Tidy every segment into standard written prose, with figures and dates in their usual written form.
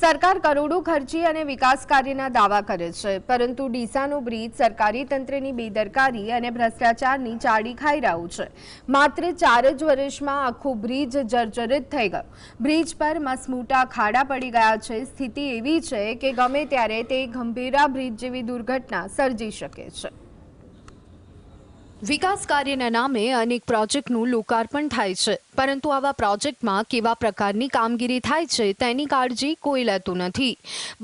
સરકાર કરોડો ખર્ચી અને વિકાસ કાર્યના દાવા કરે છે, પરંતુ ડીસાનો બ્રિજ સરકારી તંત્રની બેદરકારી અને ભ્રષ્ટાચારની ચાડી ખાઈ રહ્યું છે। માત્ર 4 જ વર્ષમાં આખો બ્રિજ જર્જરિત થઈ ગયો। બ્રિજ પર મસમોટા ખાડા પડી ગયા છે। સ્થિતિ એવી છે કે ગમે ત્યારે તે ગંભીરા બ્રિજ જેવી દુર્ઘટના સર્જી શકે છે। વિકાસ કાર્યના નામે અનેક પ્રોજેક્ટનું લોકાર્પણ થાય છે, પરંતુ આવા પ્રોજેક્ટમાં કેવા પ્રકારની કામગીરી થાય છે તેની કાળજી કોઈ લેતું નથી।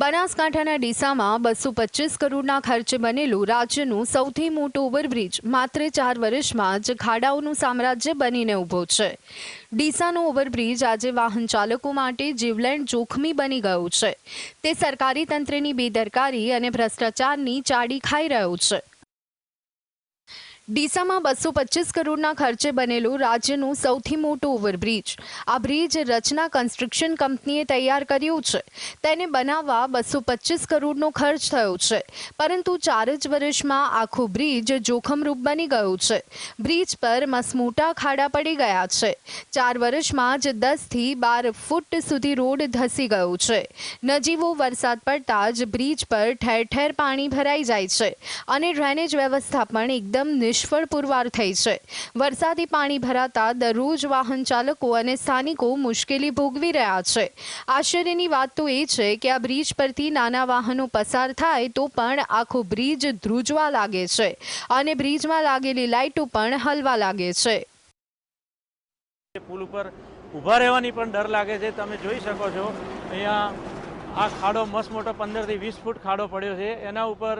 બનાસકાંઠાના ડીસામાં 225 કરોડના ખર્ચે બનેલું રાજ્યનું સૌથી મોટું ઓવરબ્રિજ માત્ર 4 વર્ષમાં જ ખાડાઓનું સામ્રાજ્ય બનીને ઊભો છે। ડીસાનો ઓવરબ્રિજ આજે વાહન ચાલકો માટે જીવલેણ જોખમી બની ગયું છે। તે સરકારી તંત્રની બેદરકારી અને ભ્રષ્ટાચારની ચાડી ખાઈ રહ્યું છે। ડીસામાં 225 કરોડના ખર્ચે બનેલું રાજ્યનું સૌથી મોટું ઓવરબ્રિજ। આ બ્રિજ રચના કન્સ્ટ્રક્શન કંપનીએ તૈયાર કર્યું છે। તેને બનાવવા 225 કરોડનો ખર્ચ થયો છે, પરંતુ 4 જ વર્ષમાં આખું બ્રિજ જોખમરૂપ બની ગયું છે। બ્રિજ પર મસમોટા ખાડા પડી ગયા છે। 4 વર્ષમાં જ 10 થી 12 ફૂટ સુધી રોડ ધસી ગયો છે। નજીવો વરસાદ પડતા જ બ્રિજ પર ઠેર ઠેર પાણી ભરાઈ જાય છે અને ડ્રેનેજ વ્યવસ્થા પણ એકદમ નિષ્ફળ પુરવાર થઈ છે। વરસાદી પાણી ભરાતા દરરોજ વાહન ચાલકો અને સ્થાનિકો મુશ્કેલી ભોગવી રહ્યા છે। આશ્ચર્યની વાત તો એ છે કે આ બ્રિજ પરથી નાના વાહનો પસાર થાય તો પણ આખો બ્રિજ ધ્રુજવા લાગે છે અને બ્રિજમાં લાગેલી લાઇટો પણ હલવા લાગે છે। પુલ ઉપર ઊભા રહેવાની પણ ડર લાગે છે। તમે જોઈ શકો છો અહીંયા આ ખાડો મસ્ત મોટો 15 થી 20 ફૂટ ખાડો પડ્યો છે। એના ઉપર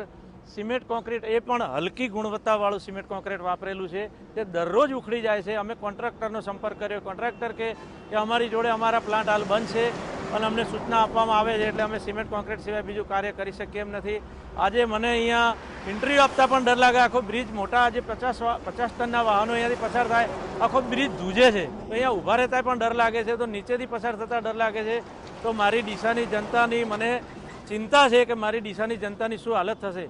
સિમેન્ટ કોન્ક્રીટ, એ પણ હલકી ગુણવત્તાવાળું સિમેન્ટ કોન્ક્રીટ વાપરેલું છે, તે દરરોજ ઉખડી જાય છે। અમે કોન્ટ્રાક્ટરનો સંપર્ક કર્યો। કોન્ટ્રાક્ટર કે અમારી જોડે અમારા પ્લાન્ટ હાલ બંધ છે અને અમને સૂચના આપવામાં આવે છે એટલે અમે સિમેન્ટ કોન્ક્રીટ સિવાય બીજું કાર્ય કરી શકીએ એમ નથી। આજે મને અહીંયા ઇન્ટરવ્યૂ આપતા પણ ડર લાગે। આખો બ્રિજ મોટા આજે 50 ટનના વાહનો અહીંયાથી પસાર થાય, આખો બ્રિજ ધ્રુજે છે, તો અહીંયા ઊભા રહેતા પણ ડર લાગે છે, તો નીચેથી પસાર થતાં ડર લાગે છે। તો મારી ડીસાની જનતાની મને ચિંતા છે કે મારી ડીસાની જનતાની શું હાલત થશે।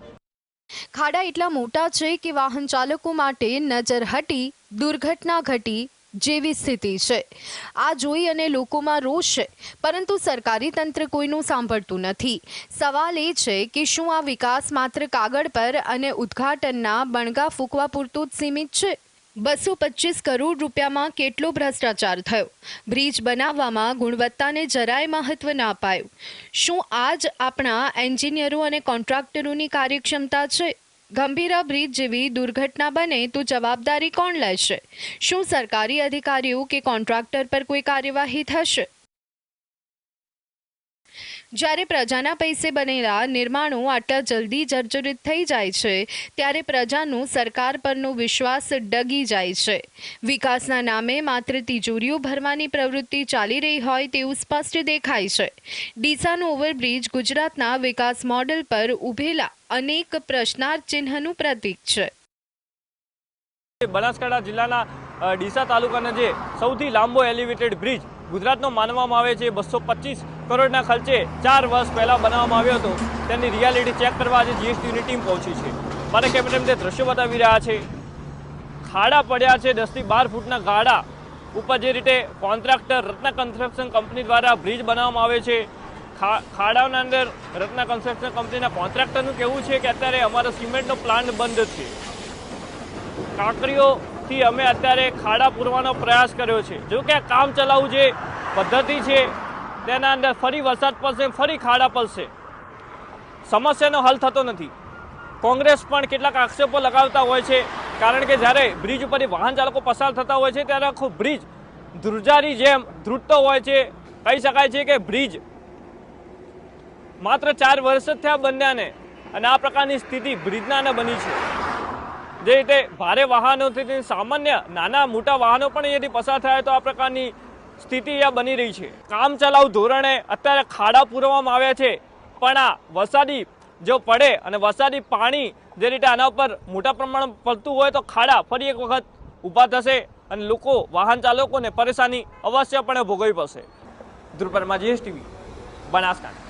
ખાડા એટલા મોટા છે કે વાહન ચાલકો માટે નજર હટી દુર્ઘટના ઘટી જેવી સ્થિતિ છે। આ જોઈ અને લોકોમાં રોષ છે, પરંતુ સરકારી તંત્ર કોઈનું સાંભળતું નથી। સવાલ એ છે કે શું આ વિકાસ માત્ર કાગળ પર અને ઉદ્ઘાટનના બણગા ફૂંકવા પૂરતું જ સીમિત છે? 225 કરોડ રૂપિયામાં કેટલો ભ્રષ્ટાચાર થયો? બ્રિજ બનાવવામાં ગુણવત્તાને જરાય મહત્વ ના અપાયું। શું આ જ આપણા એન્જિનિયરો અને કોન્ટ્રાક્ટરોની કાર્યક્ષમતા છે? ગંભીરા બ્રિજ જેવી દુર્ઘટના બને તો જવાબદારી કોણ લેશે? શું સરકારી અધિકારીઓ કે કોન્ટ્રાક્ટર પર કોઈ કાર્યવાહી થશે? જ્યારે પ્રજાના પૈસે બનેલા નિર્માણો આટલા જલ્દી જર્જરિત થઈ જાય છે, ત્યારે પ્રજાનો સરકાર પરનો વિશ્વાસ ડગી જાય છે। વિકાસના નામે માત્ર તિજોરીઓ ભરવાની પ્રવૃત્તિ ચાલી રહી હોય તેવું સ્પષ્ટ દેખાય છે। ડીસાનો ઓવરબ્રિજ ગુજરાતના વિકાસ મોડેલ પર ઉભેલા અનેક પ્રશ્નાર્થ ચિહ્નનું પ્રતીક છે। બનાસકાંઠા જિલ્લાના ડીસા તાલુકાના જે સૌથી લાંબો એલિવેટેડ બ્રિજ ગુજરાતનો માનવામાં આવે છે, 225 કરોડના ખર્ચે 4 વર્ષ પહેલાં બનાવવામાં આવ્યો હતો, તેની રિયાલિટી ચેક કરવા આજે જીએસટીની ટીમ પહોંચી છે। મારા કેમેરામેન તે દ્રશ્યો બતાવી રહ્યા છે। ખાડા પડ્યા છે, 10 થી 12 ફૂટના ગાડા ઉપર જે રીતે કોન્ટ્રાક્ટર રત્ના કન્સ્ટ્રક્શન કંપની દ્વારા બ્રિજ બનાવવામાં આવે છે। ખાડાઓના અંદર રત્ના કન્સ્ટ્રક્શન કંપનીના કોન્ટ્રાક્ટરનું કહેવું છે કે અત્યારે અમારો સિમેન્ટનો પ્લાન્ટ બંધ છે। કાંકરીઓથી અમે અત્યારે ખાડા પૂરવાનો પ્રયાસ કર્યો છે। જો કે કામ ચલાવવું જે પદ્ધતિ છે તેના અંદર ફરી વરસાદ પડશે, ફરી ખાડા પડશે, સમસ્યાનો હલ થતો નથી। કોંગ્રેસ પણ કેટલાક આક્ષેપો લગાવતા હોય છે, કારણ કે જ્યારે બ્રિજ ઉપરથી વાહન ચાલકો પસાર થતા હોય છે ત્યારે આખો બ્રિજ ધ્રુજારી જેમ ધ્રુજતો હોય છે। કહી શકાય છે કે બ્રિજ માત્ર 4 વર્ષ જ થયા બન્યાને અને આ પ્રકારની સ્થિતિ બ્રિજના બની છે। જે રીતે ભારે વાહનોથી સામાન્ય નાના મોટા વાહનો પણ અહીંયાથી પસાર થાય તો આ પ્રકારની સ્થિતિ અહીંયા બની રહી છે। કામ ચલાઉ ધોરણે અત્યારે ખાડા પૂરવામાં આવ્યા છે, પણ આ વરસાદી જો પડે અને વરસાદી પાણી જે રીતે આના ઉપર મોટા પ્રમાણમાં પડતું હોય તો ખાડા ફરી એક વખત ઊભા થશે અને લોકો વાહન ચાલકોને પરેશાની અવશ્યપણે ભોગવવી પડશે। ધ્રુવ પરમાર, જીએસટીવી, બનાસકાંઠા।